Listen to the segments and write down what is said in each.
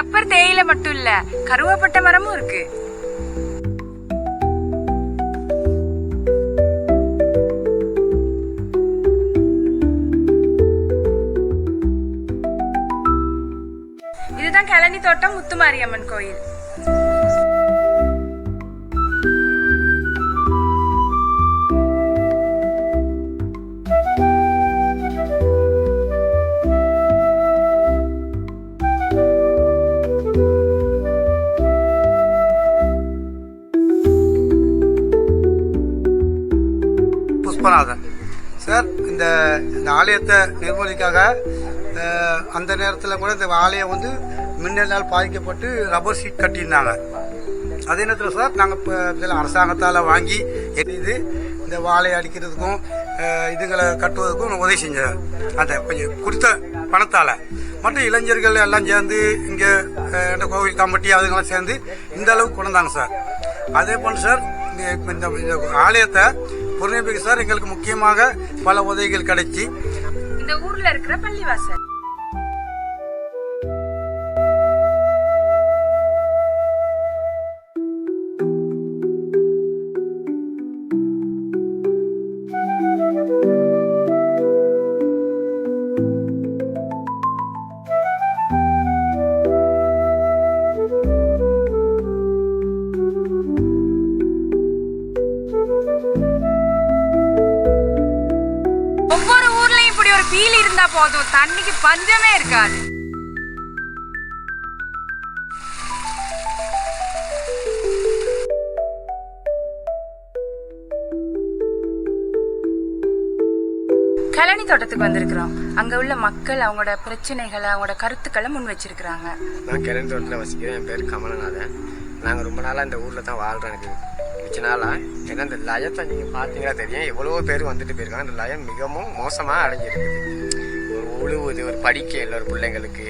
Rubber தேயிலை மட்டும் இல்ல, கருவாப்பட்ட மரமும் இருக்கு. இதுதான் கிளனி தோட்டம் முத்துமாரியம்மன் கோயில். புஷ்பநாதன் சார், இந்த ஆலயத்தை நிர்வகிக்காக அந்த நேரத்தில் கூட இந்த ஆலயம் வந்து மின்னலால் பாதிக்கப்பட்டு ரப்பர் ஷீட் கட்டியிருந்தாங்க. அதே நேரத்தில் சார் நாங்கள் இப்போ இதெல்லாம் அரசாங்கத்தால் வாங்கி இது இந்த வாழையை அடிக்கிறதுக்கும் இதுகளை கட்டுவதற்கும் உதவி செஞ்சேன். அந்த கொஞ்சம் கொடுத்த பணத்தால் மற்ற இளைஞர்கள் எல்லாம் சேர்ந்து இங்கே இந்த கோவில் கமிட்டி அதுங்கெல்லாம் சேர்ந்து இந்த அளவுக்கு கொண்டு வந்தாங்க சார். அதே போல் சார் இந்த ஆலயத்தை புறநேபிக்க சார் எங்களுக்கு முக்கியமாக பல உதவிகள் கிடைச்சி இந்த ஊர்ல இருக்கிற பள்ளிவாசல் பீல் இருந்தா போதும், தண்ணிக்கு பஞ்சமே இருக்காது. கிளனி தோட்டத்துக்கு வந்திருக்கிறோம். அங்க உள்ள மக்கள் அவங்களோட பிரச்சனைகளை அவங்களோட கருத்துக்களை முன் வச்சிருக்கிறாங்க. நான் கிளனி தோட்டத்தில் வசிக்கிறேன். என் பேர் கமலநாதன். நாங்கள் ரொம்ப நாளாக இந்த ஊரில் தான் வாழ்கிறோம். எனக்கு மிச்ச நாளாக ஏன்னா இந்த லயத்தை நீங்கள் பார்த்தீங்கன்னா தெரியும், எவ்வளவோ பேர் வந்துட்டு போயிருக்காங்க. இந்த லயம் மிகவும் மோசமாக அடைஞ்சிருக்குது. ஒரு உழுவுது, ஒரு படிக்க இல்லை, ஒரு பிள்ளைங்களுக்கு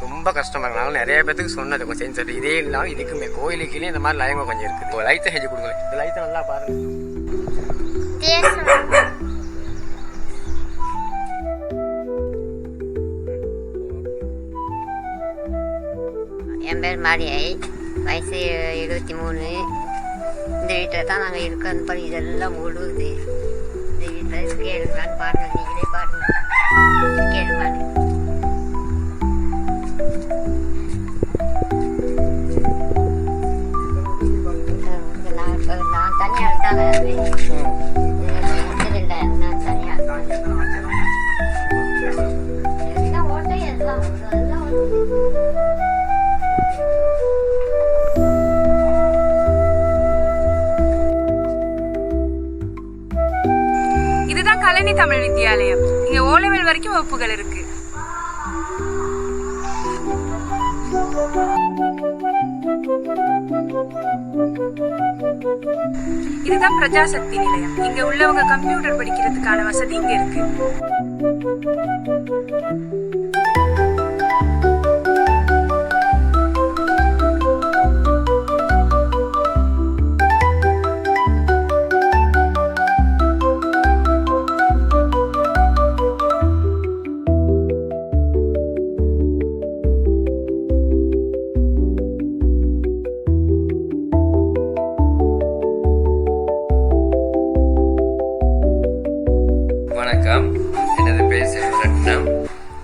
ரொம்ப கஷ்டமாக இருக்கனால நிறைய பேருக்கு சொன்னது கொஞ்சம் செஞ்சு சொல்லி இதே இல்லாமல் இதுக்குமே கோயிலுக்குள்ளே இந்த மாதிரி லயங்க கொஞ்சம் இருக்குது. இப்போ லைட்டை செஞ்சு கொடுக்கல. இந்த லைட்டை நல்லா பாருங்க. என் பேர் மாரியை, வயசு 73. இந்த வீட்டில் தான் நாங்கள் இருக்கோம். படி இதெல்லாம் முழுது இந்த வீட்டில் கேளுங்களான்னு பாருங்கள், நீங்களே பாருங்கள், கேளுங்களான்னு. நான் தனியாக இருந்தாங்க, நான் தனியாக எல்லாம் ஓட்டை எல்லாம் இதுதான் கலனி தமிழ் வித்தியாலயம். இங்க ஓலெவல் வரைக்கும் வகுப்புகள் இருக்கு. இதுதான் பிரஜாசக்தி நிலையம். இங்க உள்ளவங்க கம்ப்யூட்டர் படிக்கிறதுக்கான வசதி இங்க இருக்கு. வணக்கம், எனது பேர் செல்வரட்னம்.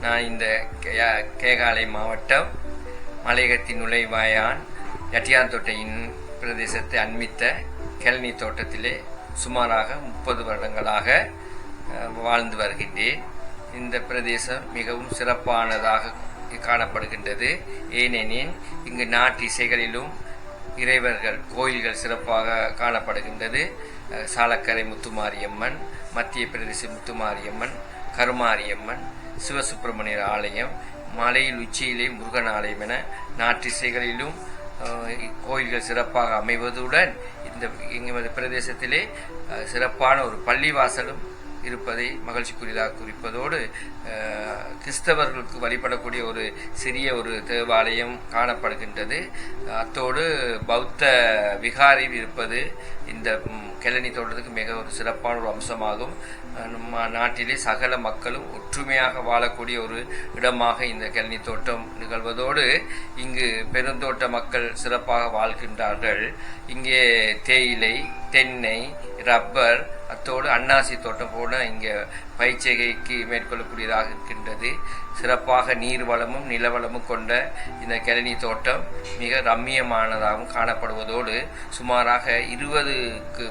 நான் இந்த கேகாலை மாவட்டம் மலையகத்தின் நுழைவாயான் யட்டியாந்தோட்டையின் பிரதேசத்தை அண்மித்த கிளனி தோட்டத்திலே சுமாராக 30 வருடங்களாக வாழ்ந்து வருகின்றேன். இந்த பிரதேசம் மிகவும் சிறப்பானதாக காணப்படுகின்றது. ஏனெனில் இங்கு நாட்டு இசைகளிலும் இறைவர்கள் கோயில்கள் சிறப்பாக காணப்படுகின்றது. சாலக்கரை முத்துமாரியம்மன், மத்திய பிரதேச முத்துமாரியம்மன், கருமாரியம்மன், சிவசுப்பிரமணியர் ஆலயம், மலையில் உச்சியிலே முருகன் ஆலயம் என நாட்டிசைகளிலும் கோயில்கள் சிறப்பாக அமைவதுடன் எங்களது பிரதேசத்திலே சிறப்பான ஒரு பள்ளிவாசலும் இருப்பதை மகிழ்ச்சிக்குரியதாக குறிப்பதோடு கிறிஸ்தவர்களுக்கு வழிபடக்கூடிய ஒரு சிறிய ஒரு தேவாலயம் காணப்படுகின்றது. அத்தோடு பௌத்த விகாரி இருப்பது இந்த கிளனி தோட்டத்துக்கு மிக ஒரு சிறப்பான ஒரு அம்சமாகும். நம்ம நாட்டிலே சகல மக்களும் ஒற்றுமையாக வாழக்கூடிய ஒரு இடமாக இந்த கிளனி தோட்டம் நிகழ்வதோடு இங்கு பெருந்தோட்ட மக்கள் சிறப்பாக வாழ்கின்றார்கள். இங்கே தேயிலை, தென்னை, ரப்பர், அத்தோடு அன்னாசி தோட்டம் போல இங்கே பயிர்ச்செய்கைக்கு மேற்கொள்ளக்கூடியதாக இருக்கின்றது. சிறப்பாக நீர் வளமும் நிலவளமும் கொண்ட இந்த கிளனி தோட்டம் மிக ரம்மியமானதாகவும் காணப்படுவதோடு சுமாராக 20க்கு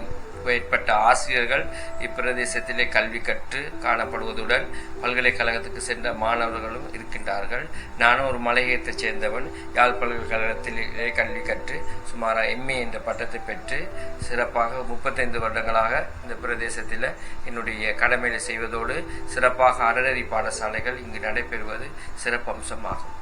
மேற்பட்ட ஆசிரியர்கள் இப்பிரதேசத்திலே கல்வி கற்று காணப்படுவதுடன் பல்கலைக்கழகத்துக்கு சென்ற மாணவர்களும் இருக்கின்றார்கள். நானும் ஒரு மலையகத்தைச் சேர்ந்தவன். யாழ் பல்கலைக்கழகத்திலே கல்வி கற்று சுமாராக MA என்ற பட்டத்தை பெற்று சிறப்பாக 35 வருடங்களாக இந்த பிரதேசத்தில் என்னுடைய கடமையை செய்வதோடு சிறப்பாக அறநெறி பாடசாலைகள் இங்கு நடைபெறுவது சிறப்பம்சமாகும்.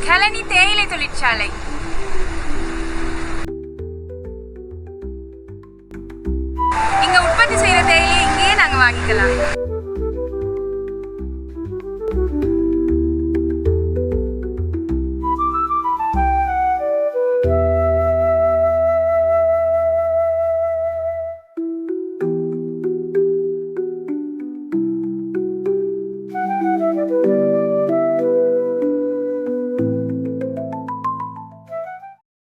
கழனி தேயிலை தொழிற்சாலை. இங்க உற்பத்தி செய்யற தேயிலையை இங்கேயே நாங்க வாங்கிக்கலாம்.